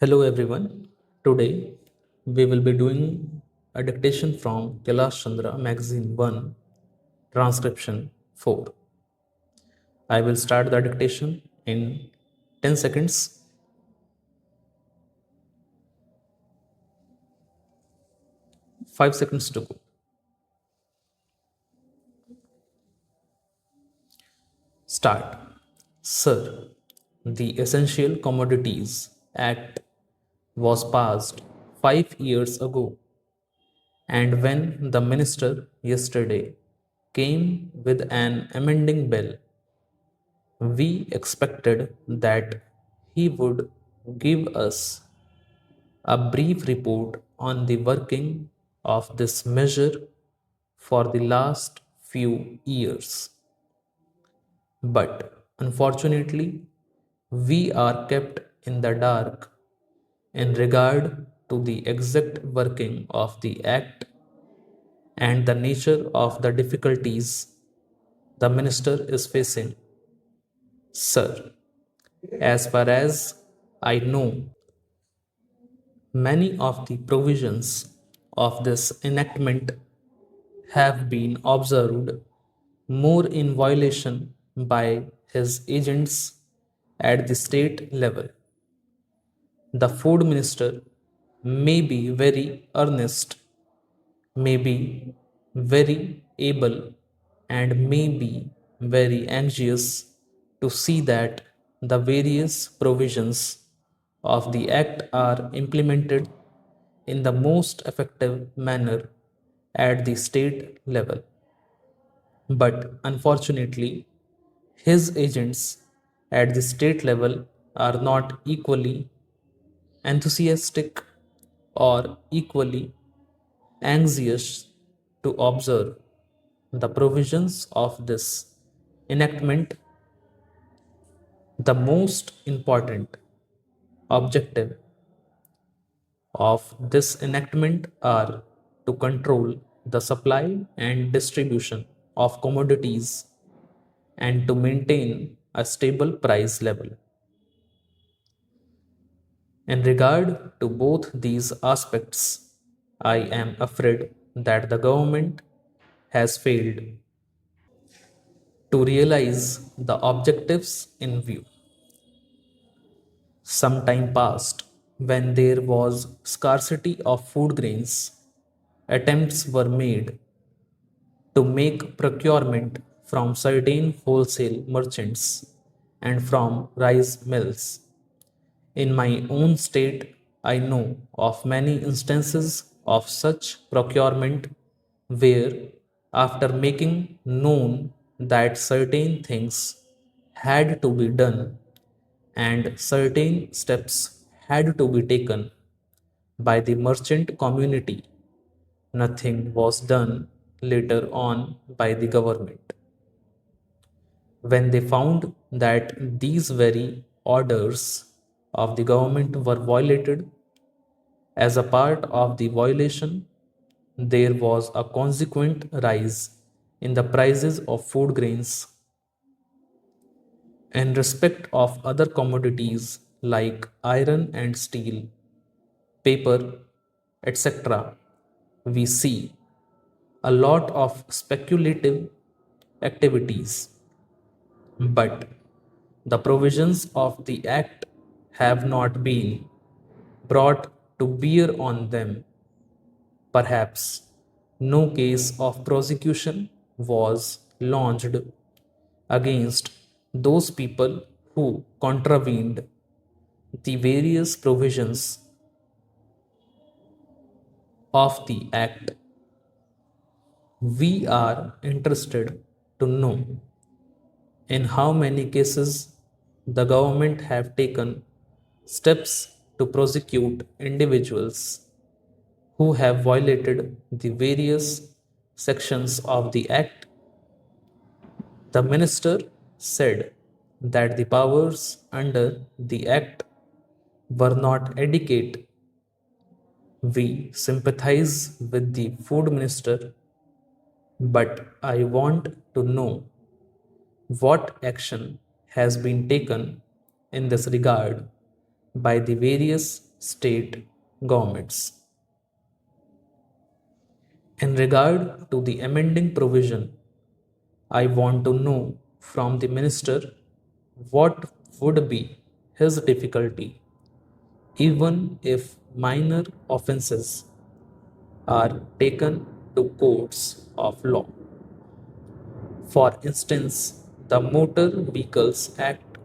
Hello everyone. Today we will be doing a dictation from Kailash Chandra magazine 1 transcription 4. I will start the dictation in 10 seconds. Five seconds to go. Start. Sir, the Essential Commodities Act was passed 5 years ago, and when the minister yesterday came with an amending bill, we expected that he would give us a brief report on the working of this measure for the last few years. But unfortunately, we are kept in the dark in regard to the exact working of the Act and the nature of the difficulties the minister is facing. Sir, as far as I know, many of the provisions of this enactment have been observed more in violation by his agents at the state level. The food minister may be very earnest, may be very able, and may be very anxious to see that the various provisions of the Act are implemented in the most effective manner at the state level. But unfortunately, his agents at the state level are not equally enthusiastic or equally anxious to observe the provisions of this enactment. The most important objective of this enactment are to control the supply and distribution of commodities and to maintain a stable price level. In regard to both these aspects, I am afraid that the government has failed to realize the objectives in view. Some time passed when there was scarcity of food grains. Attempts were made to make procurement from certain wholesale merchants and from rice mills. In my own state, I know of many instances of such procurement where, after making known that certain things had to be done and certain steps had to be taken by the merchant community, nothing was done later on by the government. When they found that these very orders of the government were violated, as a part of the violation, there was a consequent rise in the prices of food grains. In respect of other commodities like iron and steel, paper, etc., we see a lot of speculative activities, but the provisions of the Act have not been brought to bear on them. Perhaps no case of prosecution was launched against those people who contravened the various provisions of the Act. We are interested to know in how many cases the government have taken steps to prosecute individuals who have violated the various sections of the Act. The minister said that the powers under the Act were not adequate. We sympathize with the food minister, but I want to know what action has been taken in this regard by the various state governments. In regard to the amending provision, I want to know from the minister what would be his difficulty even if minor offences are taken to courts of law. For instance, the Motor Vehicles Act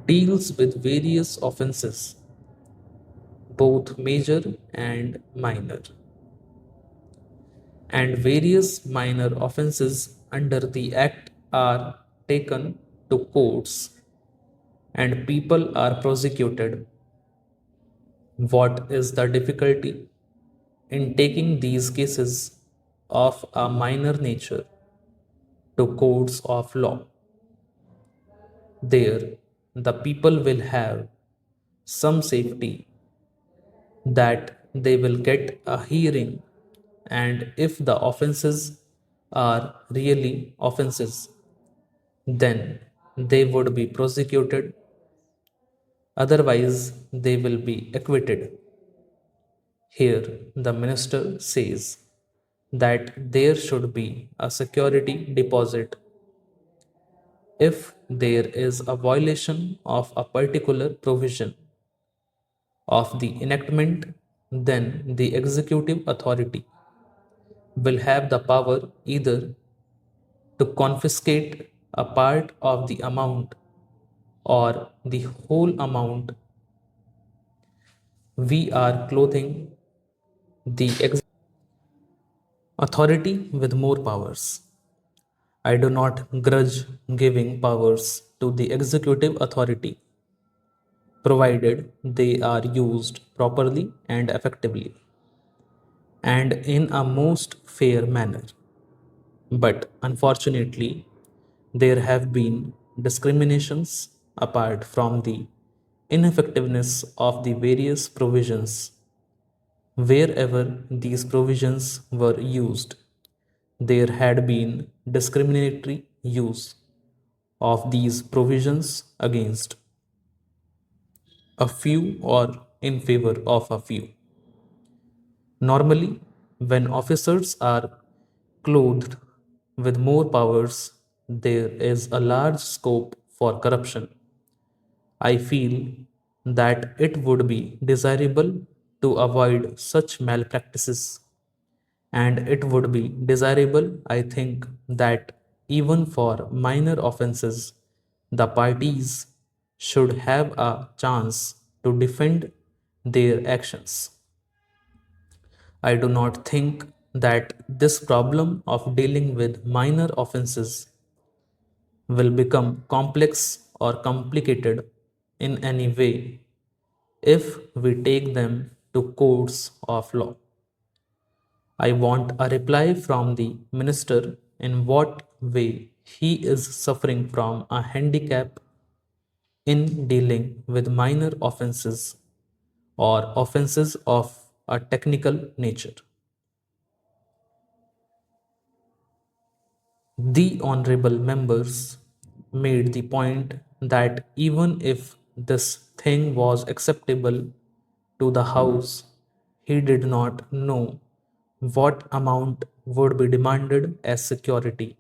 deals with various offences, both major and minor, and various minor offences under the Act are taken to courts and people are prosecuted. What is the difficulty in taking these cases of a minor nature to courts of law? There, the people will have some safety that they will get a hearing, and if the offenses are really offenses, then they would be prosecuted, otherwise, they will be acquitted. Here, the minister says that there should be a security deposit. If there is a violation of a particular provision of the enactment, then the executive authority will have the power either to confiscate a part of the amount or the whole amount. We are clothing the authority with more powers. I do not grudge giving powers to the executive authority, provided they are used properly and effectively, and in a most fair manner. But unfortunately, there have been discriminations apart from the ineffectiveness of the various provisions. Wherever these provisions were used, there had been discriminatory use of these provisions against a few or in favor of a few. Normally, when officers are clothed with more powers, there is a large scope for corruption. I feel that it would be desirable to avoid such malpractices, and it would be desirable, I think, that even for minor offenses, the parties should have a chance to defend their actions. I do not think that this problem of dealing with minor offenses will become complex or complicated in any way if we take them to courts of law. I want a reply from the minister in what way he is suffering from a handicap in dealing with minor offenses or offenses of a technical nature. The honorable members made the point that even if this thing was acceptable to the House, he did not know what amount would be demanded as security.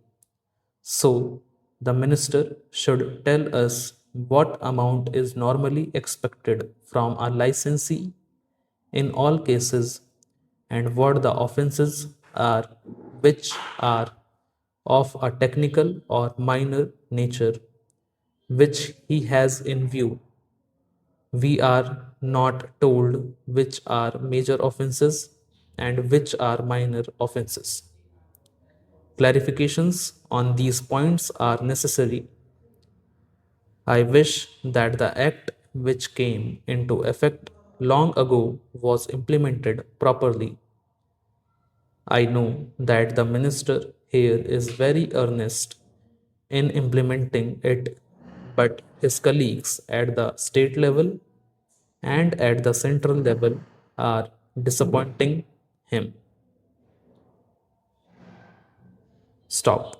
So, the minister should tell us what amount is normally expected from a licensee in all cases and what the offenses are which are of a technical or minor nature which he has in view. We are not told which are major offenses and which are minor offenses. Clarifications on these points are necessary. I wish that the act which came into effect long ago was implemented properly. I know that the minister here is very earnest in implementing it, but his colleagues at the state level and at the central level are disappointing him. Stop.